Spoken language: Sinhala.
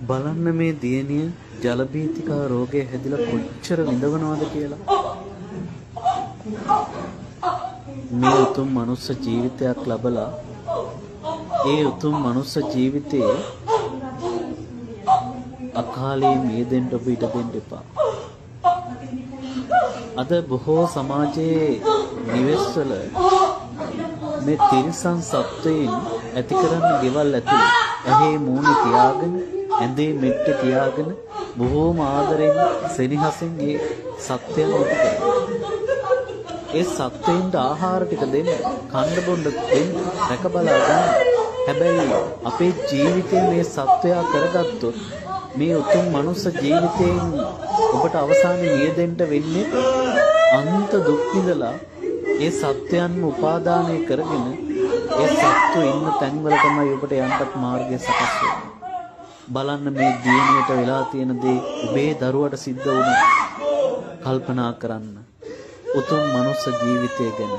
බලන්න මේ දියණිය ජල බීතිකා රෝගය හැදිලා කොච්චර විඳවනවද කියලා. මේ උතුම් මනුස්ස ජීවිතයක් ලබලා ඒ උතුම් මනුස්ස ජීවිතයේ අකාලේ මියදෙන්න ඔබ ඉඩ දෙන්න එපා. අද බොහෝ සමාජයේ නිවෙස්වල මේ තිරිසන් සත්වයින් ඇති කරන්න ගෙවල් ඇතුළේ ඇහි මූණේ තියාගෙන ඇඳේ මෙට්ටේ තියාගෙන බොහෝම ආදරෙන් සෙනෙහසින් ඒ සත්වයන් උතු කරනවා. ඒ සත්වයින්ට ආහාර ටික දෙන්න, කන්න බොන්න දෙන්න, රැක බලා ගන්න. හැබැයි අපේ ජීවිතේ මේ සත්වයා කරගත්තොත් මේ උතුම් මනුස්ස ජීවිතයෙන් ඔබට අවසානයේ මියදෙන්න වෙන්නේ අන්ත දුක් විඳලා ඒ සත්වයන්ම උපාදානය කරගෙන ඒ සත්තු ඉන්න තැන්වල තමයි ඔබට යන්නත් මාර්ගය සකස් වෙන්නේ. බලන්න මේ දියණියට වෙලා තියෙන දේ ඔබේ දරුවට සිද්ධ වුණා. කල්පනා කරන්න උතුම් මනුස්ස ජීවිතය ගැන.